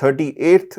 38th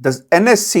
The NSC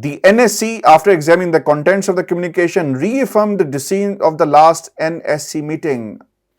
The NSC after examining the contents of the communication reaffirmed the decision of the last NSC meeting।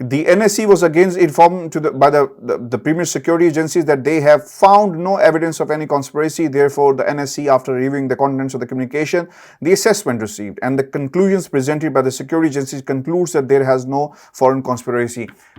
The NSC was again informed by the premier security agencies that they have found no evidence of any conspiracy. Therefore, the NSC, after reviewing the contents of the communication, the assessment received, and the conclusions presented by the security agencies concludes that there has no foreign conspiracy.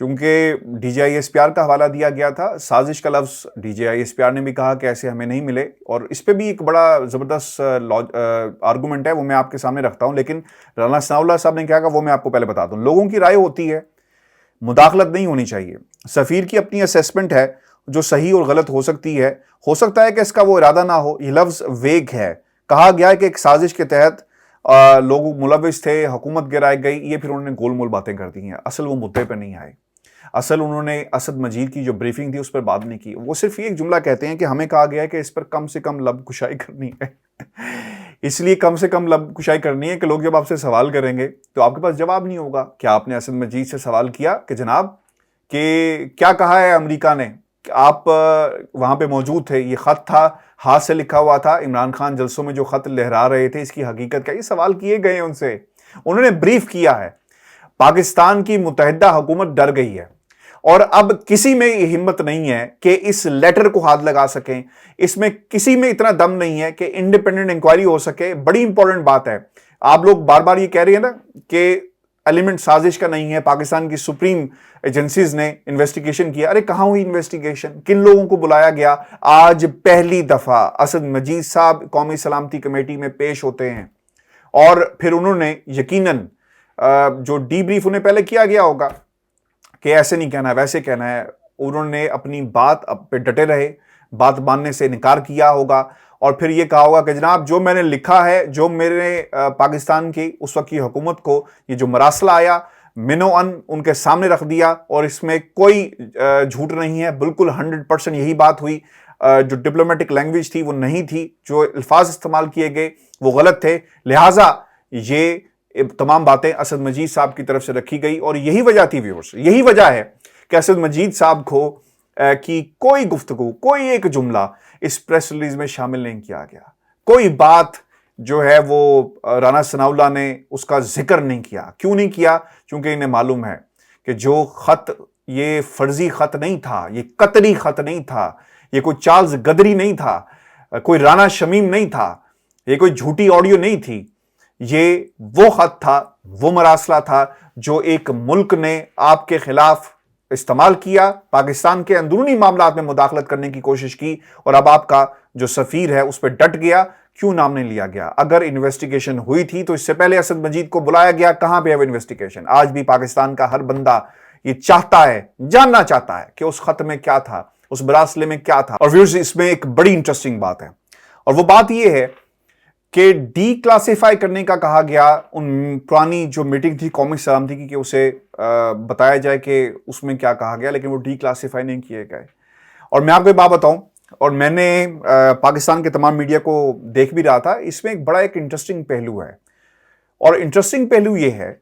چونکہ D G I S P R کا حوالہ دیا گیا تھا. سازش کا لفظ D G I S P R نے بھی کہا کہ ایسے ہمیں نہیں ملے, اور اس پہ بھی ایک بڑا زبردست آرگومنٹ ہے, وہ میں آپ کے سامنے رکھتا ہوں. لیکن رانا ثناء اللہ صاحب نے کیا کہا وہ میں آپ کو پہلے بتا دوں. لوگوں کی رائے ہوتی ہے, مداخلت نہیں ہونی چاہیے. سفیر کی اپنی اسیسمنٹ ہے جو صحیح اور غلط ہو سکتی ہے. ہو سکتا ہے کہ اس کا وہ ارادہ نہ ہو. یہ لفظ ویگ ہے. کہا گیا ہے کہ ایک سازش کے تحت لوگ ملوث تھے, حکومت گرائی گئی. یہ پھر انہوں نے گول مول باتیں کر دی ہیں. اصل وہ مدعے پہ نہیں آئے. اصل انہوں نے اسد مجید کی جو بریفنگ تھی اس پر بات نہیں کی. وہ صرف ایک جملہ کہتے ہیں کہ ہمیں کہا گیا ہے کہ اس پر کم سے کم لب کشائی کرنی ہے. اس لیے کم سے کم لب کشائی کرنی ہے کہ لوگ جب آپ سے سوال کریں گے تو آپ کے پاس جواب نہیں ہوگا. کیا آپ نے اسد مجید سے سوال کیا کہ جناب کہ کیا کہا ہے امریکہ نے؟ آپ وہاں پہ موجود تھے, یہ خط تھا, ہاتھ سے لکھا ہوا تھا, عمران خان جلسوں میں جو خط لہرا رہے تھے اس کی حقیقت کیا؟ یہ سوال کیے گئے ہیں ان سے, انہوں نے بریف کیا ہے. پاکستان کی متحدہ حکومت ڈر گئی ہے, اور اب کسی میں یہ ہمت نہیں ہے کہ اس لیٹر کو ہاتھ لگا سکیں. اس میں کسی میں اتنا دم نہیں ہے کہ انڈیپینڈنٹ انکوائری ہو سکے. بڑی امپورٹنٹ بات ہے. آپ لوگ بار بار یہ کہہ رہے ہیں نا کہ ایلیمنٹ سازش کا نہیں ہے, پاکستان کی سپریم ایجنسیز نے انویسٹیگیشن کیا. ارے کہاں ہوئی انویسٹیگیشن؟ کن لوگوں کو بلایا گیا؟ آج پہلی دفعہ اسد مجید صاحب قومی سلامتی کمیٹی میں پیش ہوتے ہیں, اور پھر انہوں نے یقیناً جو ڈی بریف انہیں پہلے کیا گیا ہوگا کہ ایسے نہیں کہنا ہے ویسے کہنا ہے, انہوں نے اپنی بات پہ ڈٹے رہے, بات ماننے سے انکار کیا ہوگا, اور پھر یہ کہا ہوگا کہ جناب جو میں نے لکھا ہے, جو میرے پاکستان کی اس وقت کی حکومت کو یہ جو مراسلہ آیا منو ان کے سامنے رکھ دیا, اور اس میں کوئی جھوٹ نہیں ہے, بالکل 100% یہی بات ہوئی. جو ڈپلومیٹک لینگویج تھی وہ نہیں تھی, جو الفاظ استعمال کیے گئے وہ غلط تھے, لہٰذا یہ تمام باتیں اسد مجید صاحب کی طرف سے رکھی گئی. اور یہی وجہ تھی ویورز, یہی وجہ ہے کہ اسد مجید صاحب کو کی کوئی گفتگو, کوئی ایک جملہ اس پریس ریلیز میں شامل نہیں کیا گیا. کوئی بات جو ہے وہ رانا ثناء اللہ نے اس کا ذکر نہیں کیا. کیوں نہیں کیا؟ کیونکہ انہیں معلوم ہے کہ جو خط یہ فرضی خط نہیں تھا, یہ قطری خط نہیں تھا, یہ کوئی چارلز گدری نہیں تھا, کوئی رانا شمیم نہیں تھا, یہ کوئی جھوٹی آڈیو نہیں تھی. یہ وہ خط تھا, وہ مراسلہ تھا جو ایک ملک نے آپ کے خلاف استعمال کیا, پاکستان کے اندرونی معاملات میں مداخلت کرنے کی کوشش کی, اور اب آپ کا جو سفیر ہے اس پہ ڈٹ گیا. کیوں نام نہیں لیا گیا؟ اگر انویسٹیگیشن ہوئی تھی تو اس سے پہلے اسد مجید کو بلایا گیا. کہاں پہ ہے وہ انویسٹیگیشن؟ آج بھی پاکستان کا ہر بندہ یہ چاہتا ہے, جاننا چاہتا ہے کہ اس خط میں کیا تھا, اس مراسلے میں کیا تھا. اور ویورز اس میں ایک بڑی انٹرسٹنگ بات ہے, اور وہ بات یہ ہے کہ ڈی کلاسیفائی کرنے کا کہا گیا ان پرانی جو میٹنگ تھی قومی سلامتی کی, کہ اسے بتایا جائے کہ اس میں کیا کہا گیا, لیکن وہ ڈی کلاسیفائی نہیں کیے گئے. اور میں آپ کو ایک بات بتاؤں, اور میں نے پاکستان کے تمام میڈیا کو دیکھ بھی رہا تھا, اس میں ایک بڑا ایک انٹرسٹنگ پہلو ہے. اور انٹرسٹنگ پہلو یہ ہے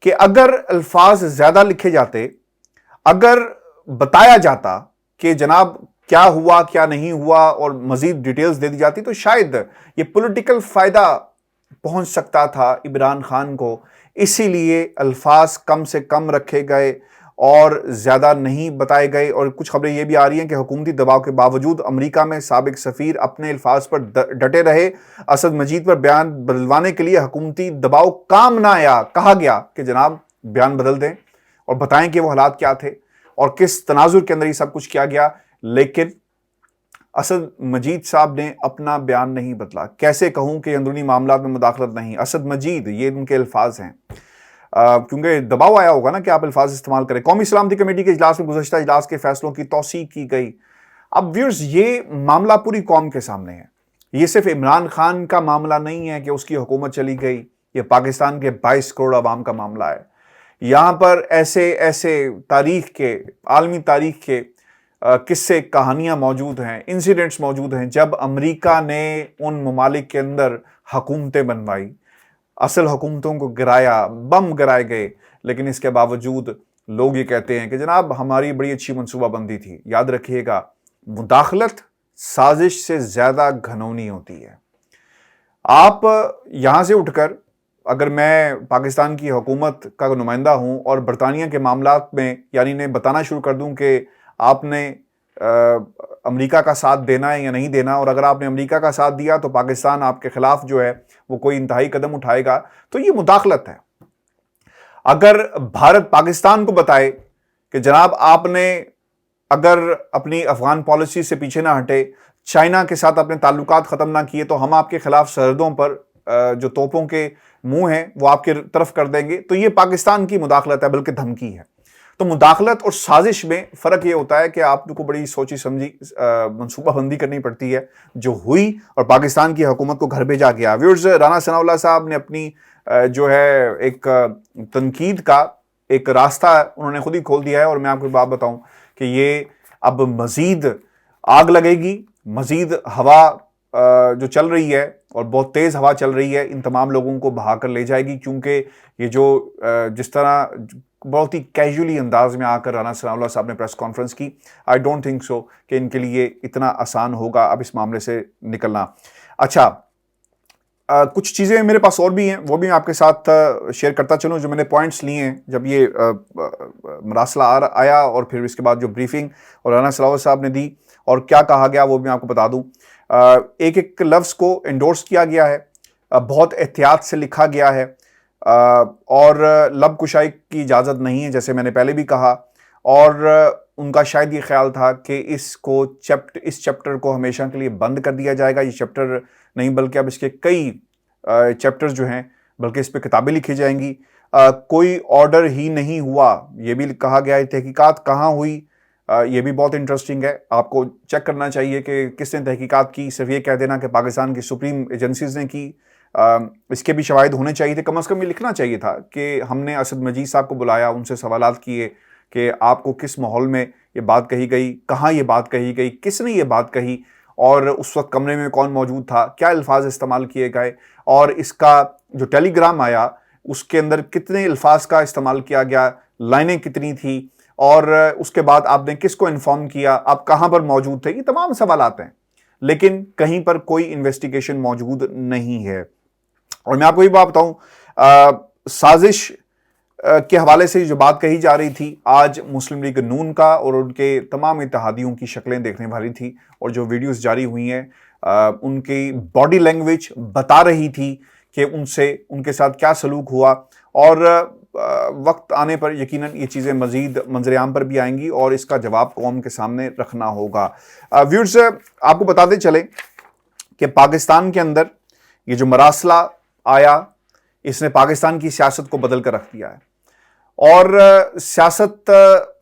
کہ اگر الفاظ زیادہ لکھے جاتے, اگر بتایا جاتا کہ جناب کیا ہوا کیا نہیں ہوا, اور مزید ڈیٹیلز دے دی جاتی, تو شاید یہ پولیٹیکل فائدہ پہنچ سکتا تھا عمران خان کو. اسی لیے الفاظ کم سے کم رکھے گئے اور زیادہ نہیں بتائے گئے. اور کچھ خبریں یہ بھی آ رہی ہیں کہ حکومتی دباؤ کے باوجود امریکہ میں سابق سفیر اپنے الفاظ پر ڈٹے رہے. اسد مجید پر بیان بدلوانے کے لیے حکومتی دباؤ کام نہ آیا. کہا گیا کہ جناب بیان بدل دیں اور بتائیں کہ وہ حالات کیا تھے اور کس تناظر کے اندر یہ سب کچھ کیا گیا, لیکن اسد مجید صاحب نے اپنا بیان نہیں بدلا. کیسے کہوں کہ اندرونی معاملات میں مداخلت نہیں؟ اسد مجید, یہ ان کے الفاظ ہیں, کیونکہ دباؤ آیا ہوگا نا کہ آپ الفاظ استعمال کریں. قومی سلامتی کمیٹی کے اجلاس میں گزشتہ اجلاس کے فیصلوں کی توثیق کی گئی. اب ویورز یہ معاملہ پوری قوم کے سامنے ہے. یہ صرف عمران خان کا معاملہ نہیں ہے کہ اس کی حکومت چلی گئی, یہ پاکستان کے 22 کروڑ عوام کا معاملہ ہے. یہاں پر ایسے تاریخ کے, عالمی تاریخ کے قصے کہانیاں موجود ہیں, انسیڈنٹس موجود ہیں جب امریکہ نے ان ممالک کے اندر حکومتیں بنوائی, اصل حکومتوں کو گرایا, بم گرائے گئے, لیکن اس کے باوجود لوگ یہ کہتے ہیں کہ جناب ہماری بڑی اچھی منصوبہ بندی تھی. یاد رکھیے گا, مداخلت سازش سے زیادہ گھنونی ہوتی ہے. آپ یہاں سے اٹھ کر, اگر میں پاکستان کی حکومت کا نمائندہ ہوں اور برطانیہ کے معاملات میں یعنی انہیں بتانا شروع کر دوں کہ آپ نے امریکہ کا ساتھ دینا ہے یا نہیں دینا, اور اگر آپ نے امریکہ کا ساتھ دیا تو پاکستان آپ کے خلاف جو ہے وہ کوئی انتہائی قدم اٹھائے گا, تو یہ مداخلت ہے. اگر بھارت پاکستان کو بتائے کہ جناب آپ نے اگر اپنی افغان پالیسی سے پیچھے نہ ہٹے، چائنا کے ساتھ اپنے تعلقات ختم نہ کیے تو ہم آپ کے خلاف سرحدوں پر جو توپوں کے منہ ہیں وہ آپ کی طرف کر دیں گے. تو یہ پاکستان کی مداخلت ہے، بلکہ دھمکی ہے. تو مداخلت اور سازش میں فرق یہ ہوتا ہے کہ آپ کو بڑی سوچی سمجھی منصوبہ بندی کرنی پڑتی ہے، جو ہوئی اور پاکستان کی حکومت کو گھر بھیجا گیا. ویورز، رانا ثناء اللہ صاحب نے اپنی جو ہے ایک تنقید کا ایک راستہ انہوں نے خود ہی کھول دیا ہے، اور میں آپ کو بات بتاؤں کہ یہ اب مزید آگ لگے گی، مزید ہوا جو چل رہی ہے اور بہت تیز ہوا چل رہی ہے ان تمام لوگوں کو بہا کر لے جائے گی. کیونکہ یہ جو جس طرح بہت ہی کیجولی انداز میں آ کر رانا ثناء اللہ صاحب نے پریس کانفرنس کی، آئی ڈونٹ تھنک سو کہ ان کے لیے اتنا آسان ہوگا اب اس معاملے سے نکلنا. اچھا، کچھ چیزیں میرے پاس اور بھی ہیں، وہ بھی میں آپ کے ساتھ شیئر کرتا چلوں، جو میں نے پوائنٹس لیے ہیں جب یہ مراسلہ آیا، اور پھر اس کے بعد جو بریفنگ اور رانا ثناء اللہ صاحب نے دی اور کیا کہا گیا وہ بھی میں آپ کو بتا دوں. ایک ایک لفظ کو انڈورس کیا گیا ہے، بہت احتیاط سے لکھا گیا ہے، اور لب کشائی کی اجازت نہیں ہے جیسے میں نے پہلے بھی کہا. اور ان کا شاید یہ خیال تھا کہ اس چیپٹر کو ہمیشہ کے لیے بند کر دیا جائے گا. یہ چیپٹر نہیں بلکہ اب اس کے کئی چیپٹر جو ہیں بلکہ اس پہ کتابیں لکھی جائیں گی. کوئی آرڈر ہی نہیں ہوا، یہ بھی کہا گیا ہے. تحقیقات کہاں ہوئی، یہ بھی بہت انٹرسٹنگ ہے، آپ کو چیک کرنا چاہیے کہ کس نے تحقیقات کی. صرف یہ کہہ دینا کہ پاکستان کی سپریم ایجنسیز نے کی، اس کے بھی شواہد ہونے چاہیے تھے. کم از کم یہ لکھنا چاہیے تھا کہ ہم نے اسد مجید صاحب کو بلایا، ان سے سوالات کیے کہ آپ کو کس ماحول میں یہ بات کہی گئی، کہاں یہ بات کہی گئی، کس نے یہ بات کہی، اور اس وقت کمرے میں کون موجود تھا، کیا الفاظ استعمال کیے گئے، اور اس کا جو ٹیلی گرام آیا اس کے اندر کتنے الفاظ کا استعمال کیا گیا، لائنیں کتنی تھی، اور اس کے بعد آپ نے کس کو انفارم کیا، آپ کہاں پر موجود تھے. یہ تمام سوالات ہیں، لیکن کہیں پر کوئی انویسٹیگیشن موجود نہیں ہے. اور میں آپ کو یہ بات بتاؤں، سازش کے حوالے سے جو بات کہی جا رہی تھی، آج مسلم لیگ نون کا اور ان کے تمام اتحادیوں کی شکلیں دیکھنے والی تھی، اور جو ویڈیوز جاری ہوئی ہیں ان کی باڈی لینگویج بتا رہی تھی کہ ان کے ساتھ کیا سلوک ہوا. اور وقت آنے پر یقیناً یہ چیزیں مزید منظر عام پر بھی آئیں گی اور اس کا جواب قوم کے سامنے رکھنا ہوگا. ویورز، آپ کو بتاتے چلیں کہ پاکستان کے اندر یہ جو مراسلہ آیا، اس نے پاکستان کی سیاست کو بدل کر رکھ دیا ہے، اور سیاست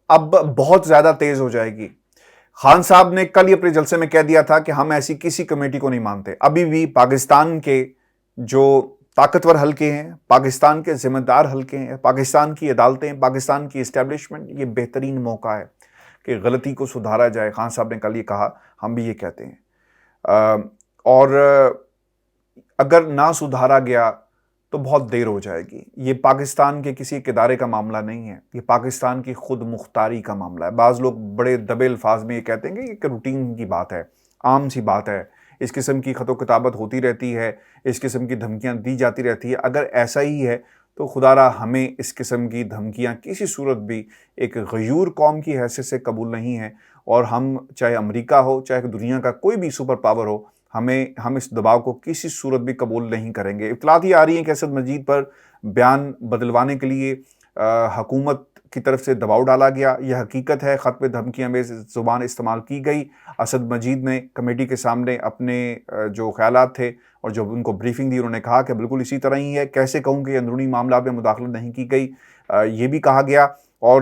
اب بہت زیادہ تیز ہو جائے گی. خان صاحب نے کل ہی اپنے جلسے میں کہہ دیا تھا کہ ہم ایسی کسی کمیٹی کو نہیں مانتے. ابھی بھی پاکستان کے جو طاقتور حلقے ہیں، پاکستان کے ذمہ دار حلقے ہیں، پاکستان کی عدالتیں، پاکستان کی اسٹیبلشمنٹ، یہ بہترین موقع ہے کہ غلطی کو سدھارا جائے. خان صاحب نے کل یہ کہا، ہم بھی یہ کہتے ہیں، اور اگر نہ سدھارا گیا تو بہت دیر ہو جائے گی. یہ پاکستان کے کسی ایک ادارے کا معاملہ نہیں ہے، یہ پاکستان کی خود مختاری کا معاملہ ہے. بعض لوگ بڑے دبے الفاظ میں یہ کہتے ہیں کہ یہ ایک روٹین کی بات ہے، عام سی بات ہے، اس قسم کی خط و کتابت ہوتی رہتی ہے، اس قسم کی دھمکیاں دی جاتی رہتی ہے. اگر ایسا ہی ہے تو خدا را ہمیں اس قسم کی دھمکیاں کسی صورت بھی ایک غیور قوم کی حیثیت سے قبول نہیں ہیں. اور ہم چاہے امریکہ ہو، چاہے دنیا کا کوئی بھی سپر پاور ہو، ہم اس دباؤ کو کسی صورت بھی قبول نہیں کریں گے. اطلاعات یہ آ رہی ہیں کہ اسد مجید پر بیان بدلوانے کے لیے حکومت کی طرف سے دباؤ ڈالا گیا. یہ حقیقت ہے، خط پہ دھمکیاں میں زبان استعمال کی گئی. اسد مجید نے کمیٹی کے سامنے اپنے جو خیالات تھے اور جب ان کو بریفنگ دی، انہوں نے کہا کہ بالکل اسی طرح ہی ہے. کیسے کہوں کہ اندرونی معاملات میں مداخلت نہیں کی گئی، یہ بھی کہا گیا. اور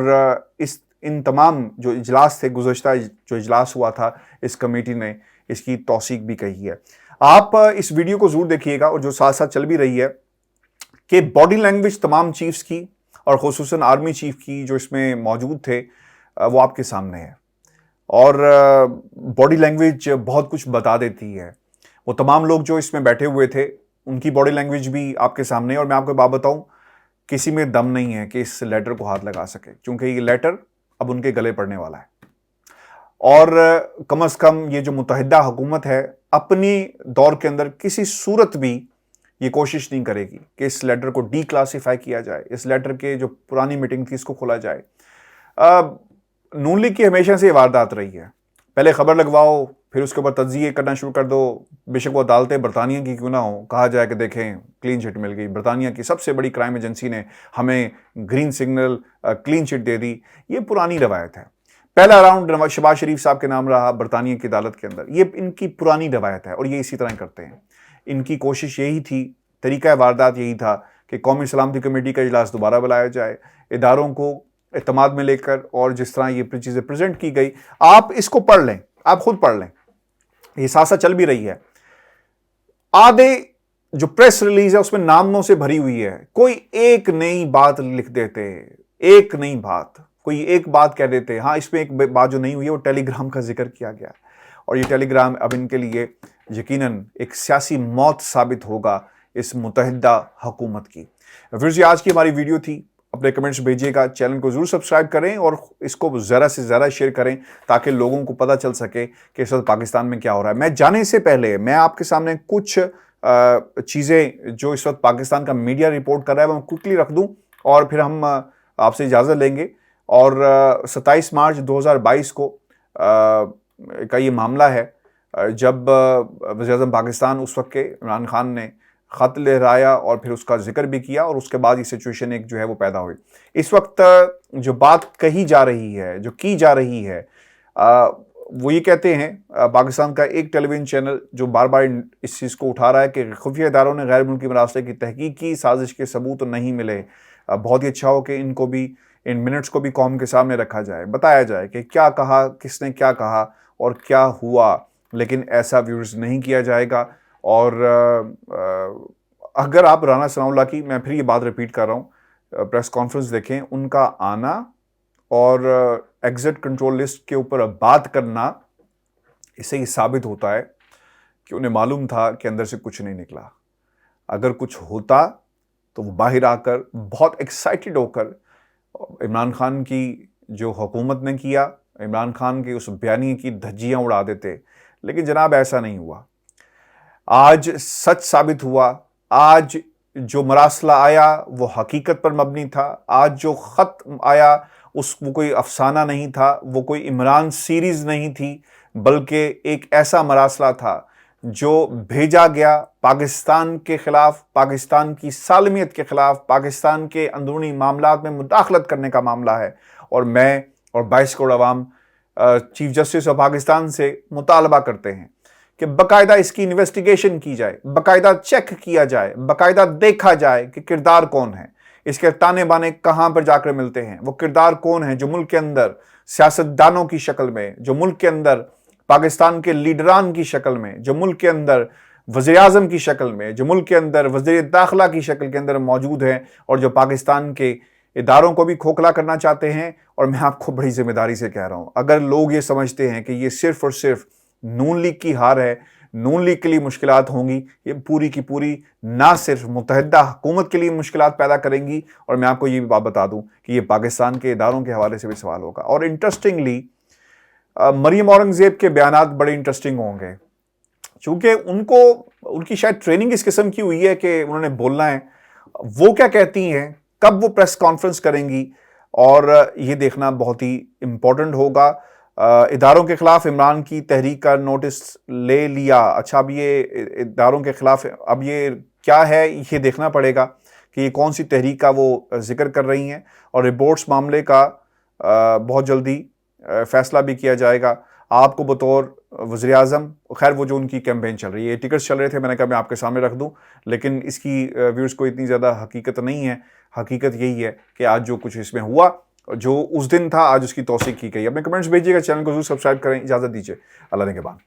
ان تمام جو اجلاس تھے، گزشتہ جو اجلاس ہوا تھا، اس کمیٹی نے اس کی توثیق بھی کہی ہے. آپ اس ویڈیو کو ضرور دیکھیے گا، اور جو ساتھ ساتھ چل بھی رہی ہے کہ باڈی لینگویج تمام چیفز کی اور خصوصاً آرمی چیف کی جو اس میں موجود تھے وہ آپ کے سامنے ہے. اور باڈی لینگویج بہت کچھ بتا دیتی ہے. وہ تمام لوگ جو اس میں بیٹھے ہوئے تھے ان کی باڈی لینگویج بھی آپ کے سامنے ہے. اور میں آپ کو بات بتاؤں، کسی میں دم نہیں ہے کہ اس لیٹر کو ہاتھ لگا سکے، کیونکہ یہ لیٹر اب ان کے گلے پڑنے والا ہے. اور کم از کم یہ جو متحدہ حکومت ہے اپنی دور کے اندر کسی صورت بھی یہ کوشش نہیں کرے گی کہ اس لیٹر کو ڈی کلاسیفائی کیا جائے، اس لیٹر کے جو پرانی میٹنگ تھی اس کو کھولا جائے. نون لیگ کی ہمیشہ سے یہ واردات رہی ہے. پہلے خبر لگواؤ پھر اس کے اوپر تجزیے کرنا شروع کر دو، بے شک وہ عدالتیں برطانیہ کی کیوں نہ ہوں، کہا جائے کہ دیکھیں کلین چٹ مل گئی، برطانیہ کی سب سے بڑی کرائم ایجنسی نے ہمیں گرین سگنل کلین چٹ دے دی. یہ پرانی روایت ہے. پہلا راؤنڈ شہباز شریف صاحب کے نام رہا برطانیہ کی عدالت کے اندر. یہ ان کی پرانی روایت ہے اور یہ اسی طرح کرتے ہیں. ان کی کوشش یہی تھی، طریقہ واردات یہی تھا کہ قومی سلامتی کمیٹی کا اجلاس دوبارہ بلایا جائے، اداروں کو اعتماد میں لے کر، اور جس طرح یہ چیزیں پریزنٹ کی گئی. آپ اس کو پڑھ لیں، آپ خود پڑھ لیں، یہ ساتھ ساتھ چل بھی رہی ہے. آدھے جو پریس ریلیز ہے اس میں ناموں سے بھری ہوئی ہے. کوئی ایک نئی بات لکھ دیتے، ایک نئی بات، کوئی ایک بات کہہ دیتے. ہاں اس میں ایک بات جو نہیں ہوئی ہے وہ ٹیلی گرام کا ذکر کیا گیا، اور یہ ٹیلی گرام اب ان کے لیے یقیناً ایک سیاسی موت ثابت ہوگا اس متحدہ حکومت کی. پھر آج کی ہماری ویڈیو تھی. اپنے کمنٹس بھیجیے گا، چینل کو ضرور سبسکرائب کریں اور اس کو زیادہ سے زیادہ شیئر کریں تاکہ لوگوں کو پتہ چل سکے کہ اس وقت پاکستان میں کیا ہو رہا ہے. میں جانے سے پہلے میں آپ کے سامنے کچھ چیزیں جو اس وقت پاکستان کا میڈیا رپورٹ کر رہا ہے وہ کوئکلی رکھ دوں اور پھر ہم آپ سے اجازت لیں گے. اور 27 مارچ 2022 کو کا یہ معاملہ ہے جب وزیر اعظم پاکستان اس وقت کے عمران خان نے خط لہرایا اور پھر اس کا ذکر بھی کیا، اور اس کے بعد یہ سچویشن ایک جو ہے وہ پیدا ہوئی. اس وقت جو بات کہی جا رہی ہے، جو کی جا رہی ہے، وہ یہ کہتے ہیں پاکستان کا ایک ٹیلی ویژن چینل جو بار بار اس چیز کو اٹھا رہا ہے کہ خفیہ اداروں نے غیر ملکی مراسلے کی تحقیق کی، سازش کے ثبوت نہیں ملے. بہت ہی اچھا ہو کہ ان کو بھی، ان منٹس کو بھی قوم کے سامنے رکھا جائے، بتایا جائے کہ کیا کہا، کس نے کیا کہا اور کیا ہوا. لیکن ایسا ویورز نہیں کیا جائے گا. اور اگر آپ رانا ثناء اللہ کی، میں پھر یہ بات ریپیٹ کر رہا ہوں، پریس کانفرنس دیکھیں، ان کا آنا اور ایگزٹ کنٹرول لسٹ کے اوپر بات کرنا، اس سے یہ ثابت ہوتا ہے کہ انہیں معلوم تھا کہ اندر سے کچھ نہیں نکلا. اگر کچھ ہوتا تو وہ باہر آ کر بہت ایکسائٹڈ ہو کر عمران خان کی جو حکومت نے کیا، عمران خان کے اس بیانیے کی دھجیاں اڑا دیتے. لیکن جناب ایسا نہیں ہوا. آج سچ ثابت ہوا. آج جو مراسلہ آیا وہ حقیقت پر مبنی تھا. آج جو خط آیا وہ کوئی افسانہ نہیں تھا، وہ کوئی عمران سیریز نہیں تھی، بلکہ ایک ایسا مراسلہ تھا جو بھیجا گیا پاکستان کے خلاف، پاکستان کی سالمیت کے خلاف، پاکستان کے اندرونی معاملات میں مداخلت کرنے کا معاملہ ہے. اور میں اور 22 کروڑ عوام چیف جسٹس آف پاکستان سے مطالبہ کرتے ہیں کہ باقاعدہ اس کی انویسٹیگیشن کی جائے، باقاعدہ چیک کیا جائے، باقاعدہ دیکھا جائے کہ کردار کون ہے، اس کے تانے بانے کہاں پر جا کر ملتے ہیں. وہ کردار کون ہیں جو ملک کے اندر سیاستدانوں کی شکل میں، جو ملک کے اندر پاکستان کے لیڈران کی شکل میں، جو ملک کے اندر وزیر اعظم کی شکل میں، جو ملک کے اندر وزیر داخلہ کی شکل کے اندر موجود ہیں، اور جو پاکستان کے اداروں کو بھی کھوکھلا کرنا چاہتے ہیں. اور میں آپ کو بڑی ذمہ داری سے کہہ رہا ہوں، اگر لوگ یہ سمجھتے ہیں کہ یہ صرف اور صرف نون لیگ کی ہار ہے، نون لیگ کے لیے مشکلات ہوں گی، یہ پوری کی پوری نہ صرف متحدہ حکومت کے لیے مشکلات پیدا کریں گی. اور میں آپ کو یہ بھی بات بتا دوں کہ یہ پاکستان کے اداروں کے حوالے سے بھی سوال ہوگا. اور انٹرسٹنگلی مریم اورنگزیب کے بیانات بڑے انٹرسٹنگ ہوں گے، چونکہ ان کی شاید ٹریننگ اس قسم کی ہوئی ہے کہ انہوں نے بولنا ہے. وہ کیا کہتی ہیں، کب وہ پریس کانفرنس کریں گی، اور یہ دیکھنا بہت ہی امپورٹنٹ ہوگا. اداروں کے خلاف عمران کی تحریک کا نوٹس لے لیا. اچھا اب یہ اداروں کے خلاف اب یہ کیا ہے، یہ دیکھنا پڑے گا کہ یہ کون سی تحریک کا وہ ذکر کر رہی ہیں. اور رپورٹس معاملے کا بہت جلدی فیصلہ بھی کیا جائے گا. آپ کو بطور وزیر اعظم، خیر وہ جو ان کی کیمپین چل رہی ہے، ٹکٹس چل رہے تھے، میں نے کہا میں آپ کے سامنے رکھ دوں، لیکن اس کی ویورز کو اتنی زیادہ حقیقت نہیں ہے. حقیقت یہی ہے کہ آج جو کچھ اس میں ہوا، جو اس دن تھا، آج اس کی توثیق کی گئی. اپنے کمنٹس بھیجیے گا، چینل کو ضرور سبسکرائب کریں. اجازت دیجیے، اللہ نگہبان.